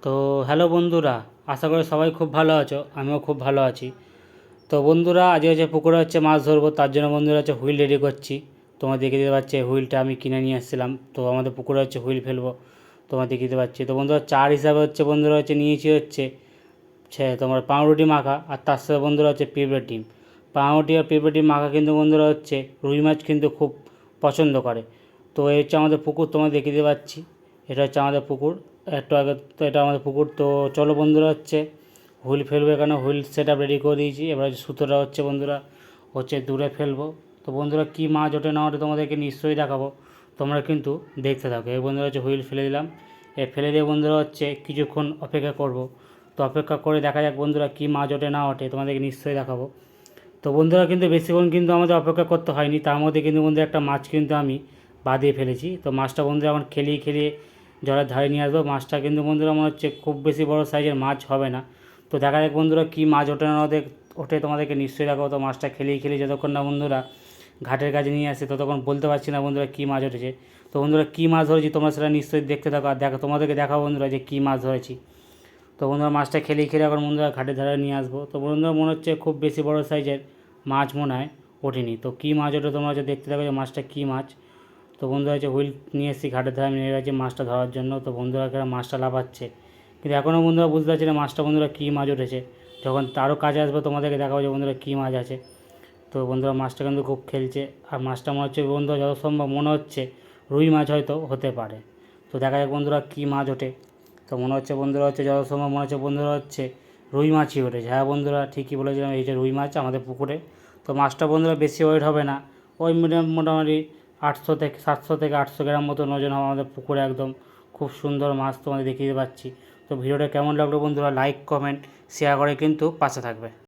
তো হ্যালো বন্ধুরা, আশা করি সবাই খুব ভালো আছো। আমিও খুব ভালো আছি। তো বন্ধুরা, আজকে পুকুরে মাছ ধরবো, তার জন্য বন্ধুরা হুইল রেডি করছি। তোমার দেখিয়ে দিতে পারছি হুইলটা আমি কিনে নিয়ে এসেছিলাম। তো আমাদের পুকুরে হুইল ফেলবো, তোমার দেখিয়ে দিতে পারছি। তো বন্ধুরা, চার হিসাবে বন্ধুরা নিয়েছি তোমার পাউরুটি মাখা, আর তার সাথে বন্ধুরা পেঁপে ডিম। পাউরুটি আর পেঁপে ডিম মাখা কিন্তু বন্ধুরা রুই মাছ কিন্তু খুব পছন্দ করে। তো এই আমাদের পুকুর, তোমার দেখিয়ে দিতে পারছি। এটা আমাদের পুকুর। একটু আগে তো এটা আমাদের পুকুর। তো চলো বন্ধুরা হুইল ফেলবো। এখানে হুইল সেট আপ রেডি করে দিয়েছি। এবার সুতোটা বন্ধুরা দূরে ফেলবো। তো বন্ধুরা কী মাছ ওঠে না ওঠে তোমাদেরকে নিশ্চয়ই দেখাবো, তোমরা কিন্তু দেখতে থাকো। এই বন্ধুরা হুইল ফেলে দিলাম। ফেলে দিয়ে বন্ধুরা কিছুক্ষণ অপেক্ষা করব। তো অপেক্ষা করে দেখা যাক বন্ধুরা কী মাছ ওঠে না ওঠে, তোমাদেরকে নিশ্চয়ই দেখাবো। তো বন্ধুরা কিন্তু বেশিক্ষণ কিন্তু আমাদের অপেক্ষা করতে হয়নি। তার মধ্যে কিন্তু বন্ধুরা একটা মাছ কিন্তু আমি বাদিয়ে ফেলেছি। তো মাছটা বন্ধুরা এখন খেলিয়ে খেলিয়ে জলের ধারে নিয়ে আসবো। মাছটা কিন্তু বন্ধুরা মনে হচ্ছে খুব বেশি বড় সাইজের মাছ হবে না। তো দেখা যাক বন্ধুরা কী মাছ ওঠে না ওঠে, তোমাদেরকে নিশ্চয়ই দেখাবো। তো মাছটা খেলিয়ে খেলিয়ে যতক্ষণ না বন্ধুরা ঘাটের কাছে নিয়ে আসে ততক্ষণ বলতে পারছি না বন্ধুরা কী মাছ উঠেছে। তো বন্ধুরা কী মাছ ধরেছি তোমরা সেটা নিশ্চয়ই দেখতে থাকো, আর তোমাদেরকে দেখাবো বন্ধুরা যে কী মাছ ধরেছি। তো বন্ধুরা মাছটা খেলিয়ে খেলে এখন বন্ধুরা ঘাটের ধারে নিয়ে আসবো। তো বন্ধুরা মনে হচ্ছে খুব বেশি বড় সাইজের মাছ মনে হয় ওঠেনি। তো কী মাছ ওঠে তোমরা দেখতে থাকো যে মাছটা কী মাছ। তো বন্ধুরা হুইল নিয়ে এসেছি ঘাটের ধারে, নিয়ে গেছে মাছটা ধরার জন্য। তো বন্ধুরা মাছটা লাফাচ্ছে, কিন্তু এখনও বন্ধুরা বুঝতে পারছি না মাছটা বন্ধুরা কী মাছ উঠেছে। যখন তারও কাজে আসবে তোমাদেরকে দেখাবো যে বন্ধুরা কী মাছ আছে। তো বন্ধুরা মাছটা কিন্তু খুব খেলছে, আর মাছটা মনে হচ্ছে বন্ধুরা যত সম্ভব মনে হচ্ছে রুই মাছ হয়তো হতে পারে। তো দেখা যাক বন্ধুরা কী মাছ ওঠে। তো মনে হচ্ছে বন্ধুরা যত সম্ভব মনে হচ্ছে বন্ধুরা রুই মাছই ওঠেছে। হ্যাঁ বন্ধুরা, ঠিকই বলেছিলাম, এই যে রুই মাছ আমাদের পুকুরে। তো মাছটা বন্ধুরা বেশি ওয়েট হবে না, ওই মোটামুটি 700 থেকে 800 গ্রাম মতো ওজন হবে আমাদের পুকুরে। একদম খুব সুন্দর মাছ তোমাদের দেখিয়ে পাচ্ছি। তো ভিডিওটা কেমন লাগলো বন্ধুরা, লাইক কমেন্ট শেয়ার করে কিন্তু পাশে থাকবে।